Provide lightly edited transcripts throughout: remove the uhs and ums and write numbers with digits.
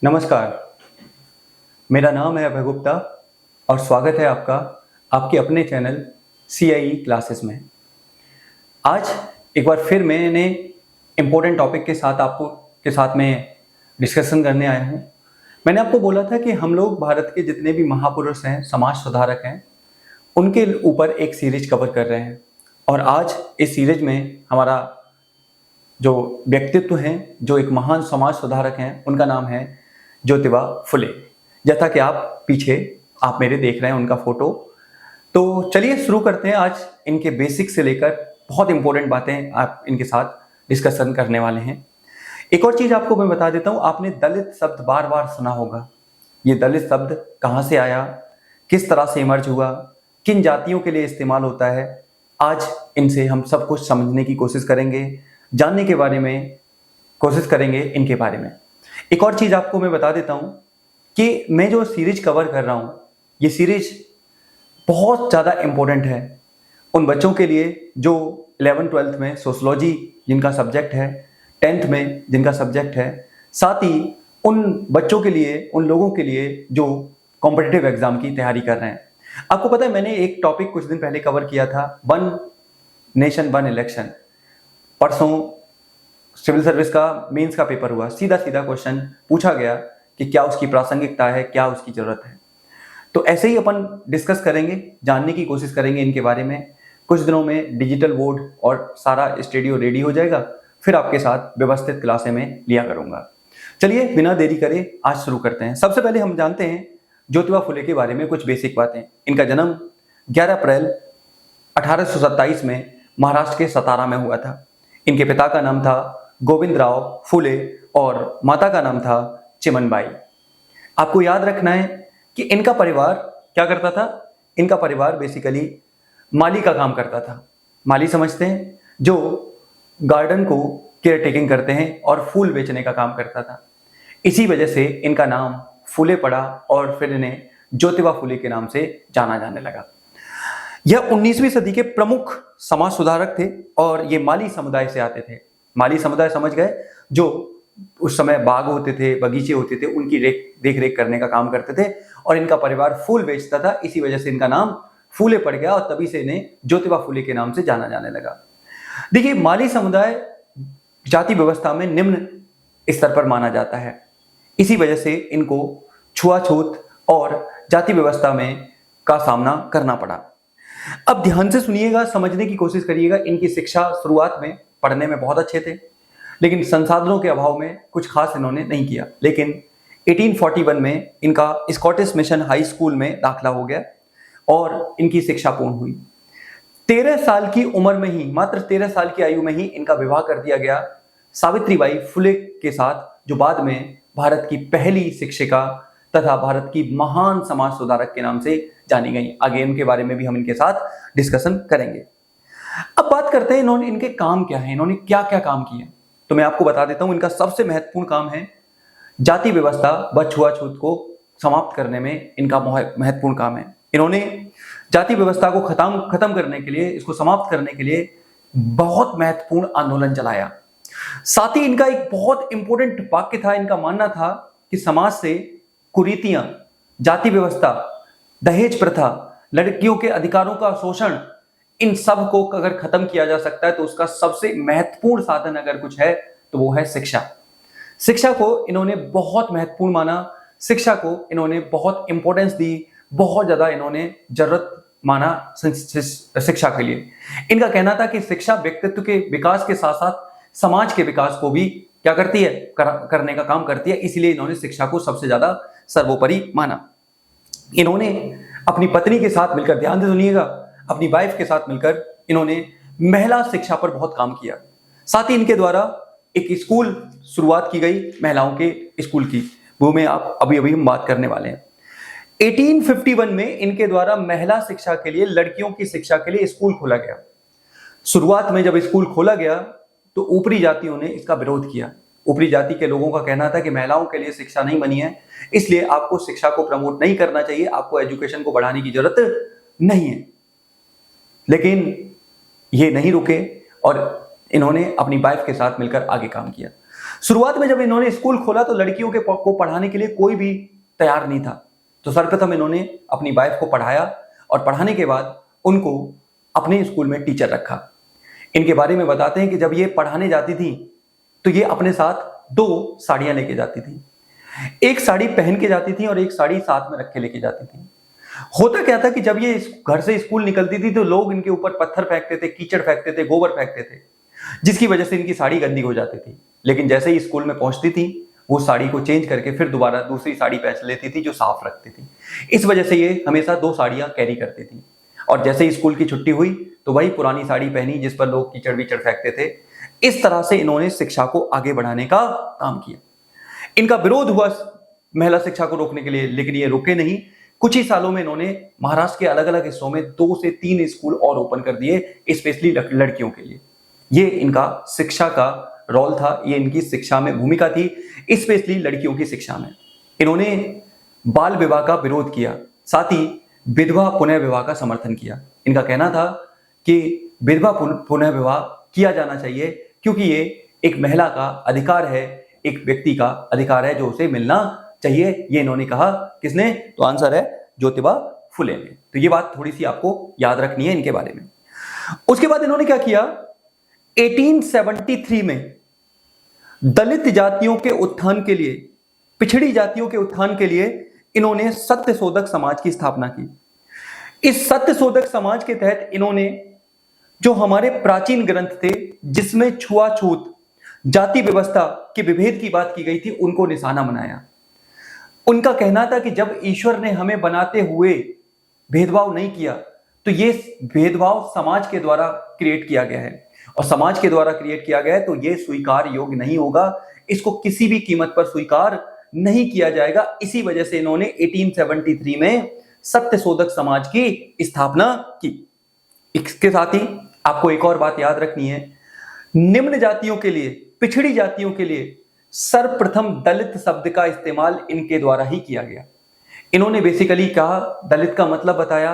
नमस्कार, मेरा नाम है अभय गुप्ता और स्वागत है आपका आपके अपने चैनल CIE क्लासेस में। आज एक बार फिर मैंने इम्पोर्टेंट टॉपिक के साथ आपके साथ में डिस्कशन करने आया हूँ। मैंने आपको बोला था कि हम लोग भारत के जितने भी महापुरुष हैं, समाज सुधारक हैं, उनके ऊपर एक सीरीज कवर कर रहे हैं और आज इस सीरीज में हमारा जो व्यक्तित्व हैं, जो एक महान समाज सुधारक हैं, उनका नाम है ज्योतिबा फुले। जैसा कि आप मेरे देख रहे हैं उनका फोटो। तो चलिए शुरू करते हैं। आज इनके बेसिक से लेकर बहुत इंपॉर्टेंट बातें आप इनके साथ डिस्कशन करने वाले हैं। एक और चीज आपको मैं बता देता हूं, आपने दलित शब्द बार बार सुना होगा। ये दलित शब्द कहां से आया, किस तरह से इमर्ज हुआ, किन जातियों के लिए इस्तेमाल होता है, आज इनसे हम सब कुछ समझने की कोशिश करेंगे, जानने के बारे में कोशिश करेंगे इनके बारे में। एक और चीज आपको मैं बता देता हूं कि मैं जो सीरीज कवर कर रहा हूं, ये सीरीज बहुत ज़्यादा इंपॉर्टेंट है उन बच्चों के लिए जो 11th-12th में सोशलॉजी जिनका सब्जेक्ट है, 10th में जिनका सब्जेक्ट है, साथ ही उन बच्चों के लिए, उन लोगों के लिए जो कॉम्पिटिटिव एग्जाम की तैयारी कर रहे हैं। आपको पता है, मैंने एक टॉपिक कुछ दिन पहले कवर किया था, वन नेशन वन इलेक्शन। परसों सिविल सर्विस का मेंस का पेपर हुआ, सीधा सीधा क्वेश्चन पूछा गया कि क्या उसकी प्रासंगिकता है, क्या उसकी जरूरत है। तो ऐसे ही अपन डिस्कस करेंगे, जानने की कोशिश करेंगे इनके बारे में। कुछ दिनों में डिजिटल बोर्ड और सारा स्टूडियो रेडी हो जाएगा, फिर आपके साथ व्यवस्थित क्लासें में लिया करूंगा। चलिए बिना देरी करे आज शुरू करते हैं। सबसे पहले हम जानते हैं ज्योतिबा फुले के बारे में कुछ बेसिक बातें। इनका जन्म 11 अप्रैल 1827 में महाराष्ट्र के सतारा में हुआ था। इनके पिता का नाम था गोविंदराव फुले और माता का नाम था चिमनबाई। आपको याद रखना है कि इनका परिवार क्या करता था। इनका परिवार बेसिकली माली का काम करता था। माली समझते हैं, जो गार्डन को केयर टेकिंग करते हैं और फूल बेचने का काम करता था। इसी वजह से इनका नाम फुले पड़ा और फिर इन्हें ज्योतिबा फुले के नाम से जाना जाने लगा। यह 19वीं सदी के प्रमुख समाज सुधारक थे और ये माली समुदाय से आते थे। माली समुदाय समझ गए, जो उस समय बाग होते थे, बगीचे होते थे, उनकी देख रेख करने का काम करते थे और इनका परिवार फूल बेचता था। इसी वजह से इनका नाम फूले पड़ गया और तभी से इन्हें ज्योतिबा फुले के नाम से जाना जाने लगा। देखिए, माली समुदाय जाति व्यवस्था में निम्न स्तर पर माना जाता है। इसी वजह से इनको छुआछूत और जाति व्यवस्था में का सामना करना पड़ा। अब ध्यान से सुनिएगा, समझने की कोशिश करिएगा। इनकी शिक्षा शुरुआत में पढ़ने में बहुत अच्छे थे, लेकिन संसाधनों के अभाव में कुछ खास इन्होंने नहीं किया। लेकिन 1841 में इनका स्कॉटिश मिशन हाई स्कूल में दाखिला हो गया और इनकी शिक्षा पूर्ण हुई। 13 साल की उम्र में ही, मात्र 13 साल की आयु में ही इनका विवाह कर दिया गया सावित्रीबाई फुले के साथ, जो बाद में भारत की पहली शिक्षिका तथा भारत की महान समाज सुधारक के नाम से जानी गई। आगे इनके बारे में भी हम इनके साथ डिस्कशन करेंगे। अब बात करते हैं इनके काम क्या है, इन्होंने क्या क्या काम किए। तो मैं आपको बता देता हूं, इनका सबसे महत्वपूर्ण काम है जाति व्यवस्था व छुआछूत को समाप्त करने में इनका महत्वपूर्ण काम है। इन्होंने जाति व्यवस्था को खत्म करने के लिए, इसको समाप्त करने के लिए बहुत महत्वपूर्ण आंदोलन चलाया। साथ ही इनका एक बहुत इंपॉर्टेंट वाक्य था। इनका मानना था कि समाज से कुरीतियां, जाति व्यवस्था, दहेज प्रथा, लड़कियों के अधिकारों का शोषण, इन सब को अगर खत्म किया जा सकता है तो उसका सबसे महत्वपूर्ण साधन अगर कुछ है तो वो है शिक्षा। शिक्षा को इन्होंने बहुत महत्वपूर्ण माना, शिक्षा को इन्होंने बहुत इंपॉर्टेंस दी, बहुत ज्यादा इन्होंने जरूरत माना शिक्षा के लिए। इनका कहना था कि शिक्षा व्यक्तित्व के विकास के साथ साथ समाज के विकास को भी क्या करती है, करने का काम करती है। इसलिए इन्होंने शिक्षा को सबसे ज्यादा सर्वोपरि माना। इन्होंने अपनी पत्नी के साथ मिलकर, ध्यान से सुनिएगा, अपनी वाइफ के साथ मिलकर इन्होंने महिला शिक्षा पर बहुत काम किया। साथ ही इनके द्वारा एक स्कूल शुरुआत की गई, महिलाओं के स्कूल की, वो में आप अभी हम बात करने वाले हैं। 1851 में इनके द्वारा महिला शिक्षा के लिए, लड़कियों की शिक्षा के लिए स्कूल खोला गया। शुरुआत में जब स्कूल खोला गया तो ऊपरी जातियों ने इसका विरोध किया। ऊपरी जाति के लोगों का कहना था कि महिलाओं के लिए शिक्षा नहीं बनी है, इसलिए आपको शिक्षा को प्रमोट नहीं करना चाहिए, आपको एजुकेशन को बढ़ाने की जरूरत नहीं है। लेकिन ये नहीं रुके और इन्होंने अपनी वाइफ के साथ मिलकर आगे काम किया। शुरुआत में जब इन्होंने स्कूल खोला तो लड़कियों को पढ़ाने के लिए कोई भी तैयार नहीं था। तो सर्वप्रथम इन्होंने अपनी वाइफ को पढ़ाया और पढ़ाने के बाद उनको अपने स्कूल में टीचर रखा। इनके बारे में बताते हैं कि जब ये पढ़ाने जाती थी तो ये अपने साथ 2 साड़ियां लेके जाती थी। एक साड़ी पहन के जाती थी और एक साड़ी साथ में रख के लेके जाती थी। होता क्या था कि जब ये घर से स्कूल निकलती थी तो लोग इनके ऊपर पत्थर फेंकते थे, कीचड़ फेंकते थे, गोबर फेंकते थे, जिसकी वजह से इनकी साड़ी गंदी हो जाती थी। लेकिन जैसे ही स्कूल में पहुंचती थी वो साड़ी को चेंज करके फिर दोबारा दूसरी साड़ी पहन लेती थी जो साफ रखती थी। इस वजह से ये हमेशा 2 साड़ियां कैरी करती थी। और जैसे ही स्कूल की छुट्टी हुई तो वही पुरानी साड़ी पहनी जिस पर लोग कीचड़ विचड़ फेंकते थे। इस तरह से इन्होंने शिक्षा को आगे बढ़ाने का काम किया। इनका विरोध हुआ महिला शिक्षा को रोकने के लिए, लेकिन ये रुके नहीं। कुछ ही सालों में इन्होंने महाराष्ट्र के अलग अलग हिस्सों में 2 से 3 स्कूल और ओपन कर दिए, स्पेशली लड़कियों के लिए। ये इनका शिक्षा का रोल था, ये इनकी शिक्षा में भूमिका थी, स्पेशली लड़कियों की शिक्षा में। इन्होंने बाल विवाह का विरोध किया, साथ ही विधवा पुनः विवाह का समर्थन किया। इनका कहना था कि विधवा पुनः विवाह किया जाना चाहिए क्योंकि ये एक महिला का अधिकार है, एक व्यक्ति का अधिकार है जो उसे मिलना चाहिए। ये इन्होंने कहा। किसने? तो आंसर है ज्योतिबा फुले ने। तो ये बात थोड़ी सी आपको याद रखनी है इनके बारे में। उसके बाद इन्होंने क्या किया? 1873 में दलित जातियों के उत्थान के लिए, पिछड़ी जातियों के उत्थान के लिए इन्होंने सत्यशोधक समाज की स्थापना की। इस सत्यशोधक समाज के तहत इन्होंने जो हमारे प्राचीन ग्रंथ थे जिसमें छुआछूत, जाति व्यवस्था के विभेद की बात की गई थी, उनको निशाना बनाया। उनका कहना था कि जब ईश्वर ने हमें बनाते हुए भेदभाव नहीं किया तो ये भेदभाव समाज के द्वारा क्रिएट किया गया है, और समाज के द्वारा क्रिएट किया गया है तो ये स्वीकार योग्य नहीं होगा, इसको किसी भी कीमत पर स्वीकार नहीं किया जाएगा। इसी वजह से इन्होंने 1873 में सत्यशोधक समाज की स्थापना की। इसके साथ ही आपको एक और बात याद रखनी है, निम्न जातियों के लिए, पिछड़ी जातियों के लिए सर्वप्रथम दलित शब्द का इस्तेमाल इनके द्वारा ही किया गया। इन्होंने बेसिकली कहा, दलित का मतलब बताया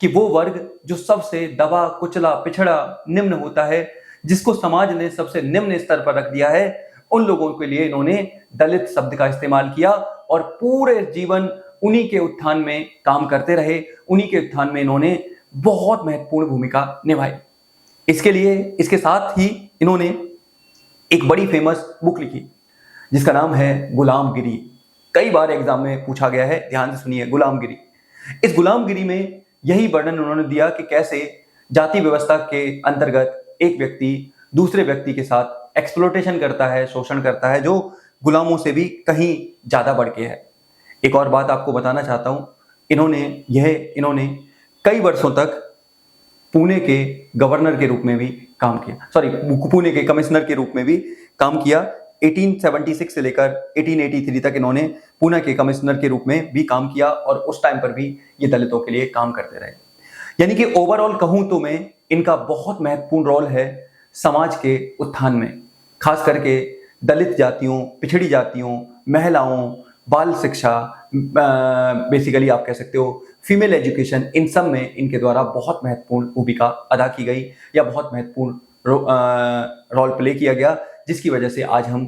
कि वो वर्ग जो सबसे दबा कुचला पिछड़ा निम्न होता है, जिसको समाज ने सबसे निम्न स्तर पर रख दिया है, उन लोगों के लिए इन्होंने दलित शब्द का इस्तेमाल किया और पूरे जीवन उन्हीं के उत्थान में काम करते रहे। उन्हीं के उत्थान में इन्होंने बहुत महत्वपूर्ण भूमिका निभाई। इसके साथ ही इन्होंने एक बड़ी फेमस बुक लिखी जिसका नाम है गुलामगिरी। कई बार एग्जाम में पूछा गया है, ध्यान से सुनिए। गुलामगिरी, इस गुलामगिरी में यही वर्णन उन्होंने दिया कि कैसे जाति व्यवस्था के अंतर्गत एक व्यक्ति दूसरे व्यक्ति के साथ एक्सप्लॉयटेशन करता है, शोषण करता है, जो गुलामों से भी कहीं ज्यादा बढ़ के है। एक और बात आपको बताना चाहता हूं, इन्होंने कई वर्षों तक पुणे के गवर्नर के रूप में भी काम किया, पुणे के कमिश्नर के रूप में भी काम किया। 1876 से लेकर 1883 तक इन्होंने पुणे के कमिश्नर के रूप में भी काम किया और उस टाइम पर भी ये दलितों के लिए काम करते रहे। यानी कि ओवरऑल कहूं तो मैं इनका बहुत महत्वपूर्ण रोल है समाज के उत्थान में, खास करके दलित जातियों, पिछड़ी जातियों, महिलाओं, बाल शिक्षा, बेसिकली आप कह सकते हो फीमेल एजुकेशन, इन सब में इनके द्वारा बहुत महत्वपूर्ण भूमिका अदा की गई या बहुत महत्वपूर्ण रोल प्ले किया गया, जिसकी वजह से आज हम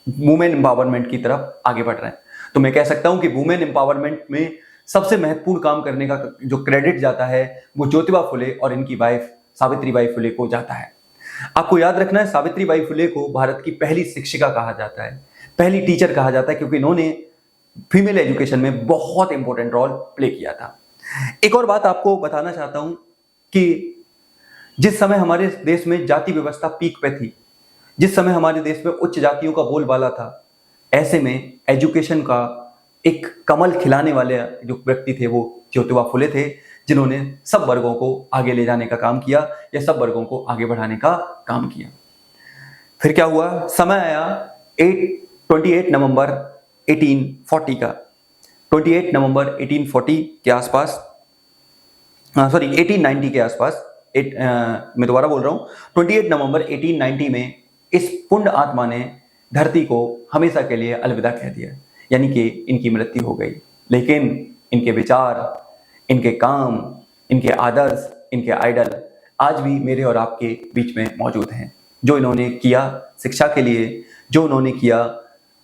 वुमेन एम्पावरमेंट की तरफ आगे बढ़ रहे हैं। तो मैं कह सकता हूं कि वुमेन एम्पावरमेंट में सबसे महत्वपूर्ण काम करने का जो क्रेडिट जाता है वो ज्योतिबा फुले और इनकी वाइफ सावित्रीबाई फुले को जाता है। आपको याद रखना है, सावित्रीबाई फुले को भारत की पहली शिक्षिका कहा जाता है, पहली टीचर कहा जाता है, क्योंकि इन्होंने फीमेल एजुकेशन में बहुत इंपॉर्टेंट रोल प्ले किया था। एक और बात आपको बताना चाहता हूं कि जिस समय हमारे देश में जाति व्यवस्था पीक पे थी, जिस समय हमारे देश में उच्च जातियों का बोलबाला था, ऐसे में एजुकेशन का एक कमल खिलाने वाले जो व्यक्ति थे वो ज्योतिबा फुले थे, जिन्होंने सब वर्गों को आगे ले जाने का काम किया या सब वर्गों को आगे बढ़ाने का काम किया। फिर क्या हुआ? समय आया 28 नवंबर 1840 का। 28 नवंबर 1840 के आसपास, 1890 के आसपास, मैं दोबारा बोल रहा हूं, 28 नवंबर 1890 में इस पुण्य आत्मा ने धरती को हमेशा के लिए अलविदा कह दिया, यानी कि इनकी मृत्यु हो गई। लेकिन इनके विचार, इनके काम, इनके आदर्श, इनके आइडल आज भी मेरे और आपके बीच में मौजूद हैं। जो इन्होंने किया शिक्षा के लिए, जो उन्होंने किया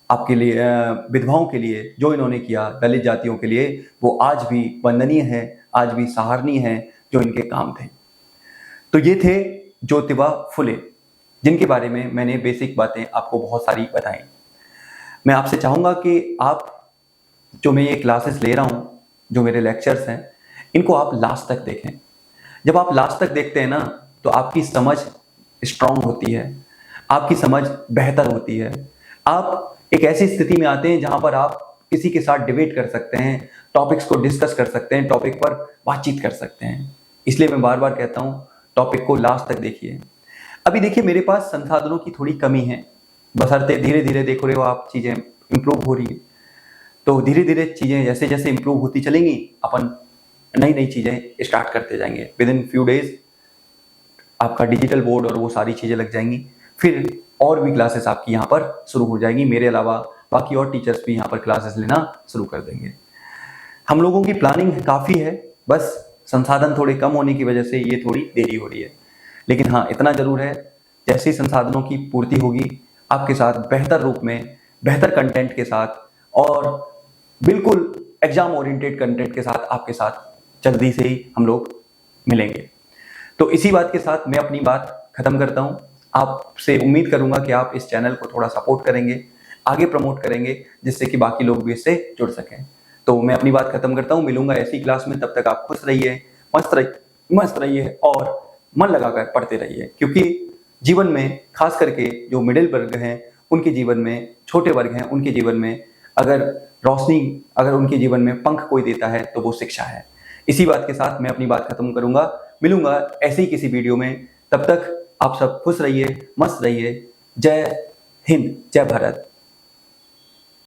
आपके लिए, विधवाओं के लिए जो इन्होंने किया, दलित जातियों के लिए, वो आज भी वंदनीय है, आज भी सराहनीय है जो इनके काम थे। तो ये थे ज्योतिबा फुले, जिनके बारे में मैंने बेसिक बातें आपको बहुत सारी बताई। मैं आपसे चाहूँगा कि आप जो मैं ये क्लासेस ले रहा हूँ, जो मेरे लेक्चर्स हैं, इनको आप लास्ट तक देखें। जब आप लास्ट तक देखते हैं ना, तो आपकी समझ स्ट्रांग होती है, आपकी समझ बेहतर होती है। आप एक ऐसी स्थिति में आते हैं जहां पर आप किसी के साथ डिबेट कर सकते हैं, टॉपिक्स को डिस्कस कर सकते हैं, टॉपिक पर बातचीत कर सकते हैं। इसलिए मैं बार बार कहता हूँ, टॉपिक को लास्ट तक देखिए। अभी देखिए, मेरे पास संसाधनों की थोड़ी कमी है, बशर्ते धीरे धीरे देख रहे हो आप, चीज़ें इंप्रूव हो रही है। तो धीरे धीरे चीज़ें जैसे जैसे इंप्रूव होती चलेंगी, अपन नई नई चीज़ें स्टार्ट करते जाएंगे। विद इन फ्यू डेज आपका डिजिटल बोर्ड और वो सारी चीज़ें लग जाएंगी, फिर और भी क्लासेस आपकी यहाँ पर शुरू हो जाएंगी। मेरे अलावा बाकी और टीचर्स भी यहाँ पर क्लासेस लेना शुरू कर देंगे। हम लोगों की प्लानिंग काफ़ी है, बस संसाधन थोड़े कम होने की वजह से ये थोड़ी देरी हो रही है। लेकिन हाँ, इतना ज़रूर है, जैसे ही संसाधनों की पूर्ति होगी, आपके साथ बेहतर रूप में, बेहतर कंटेंट के साथ और बिल्कुल एग्जाम ओरिएंटेड कंटेंट के साथ आपके साथ जल्दी से ही हम लोग मिलेंगे। तो इसी बात के साथ मैं अपनी बात खत्म करता हूँ। आपसे उम्मीद करूंगा कि आप इस चैनल को थोड़ा सपोर्ट करेंगे, आगे प्रमोट करेंगे, जिससे कि बाकी लोग भी इससे जुड़ सकें। तो मैं अपनी बात खत्म करता हूँ, मिलूंगा ऐसी क्लास में। तब तक आप खुश रहिए, मस्त रहिए और मन लगाकर पढ़ते रहिए, क्योंकि जीवन में खास करके जो मिडिल वर्ग हैं, उनके जीवन में, छोटे वर्ग हैं, उनके जीवन में अगर रोशनी, अगर उनके जीवन में पंख कोई देता है तो वो शिक्षा है। इसी बात के साथ मैं अपनी बात खत्म करूंगा, मिलूंगा ऐसे ही किसी वीडियो में। तब तक आप सब खुश रहिए, मस्त रहिए। जय हिंद, जय भारत।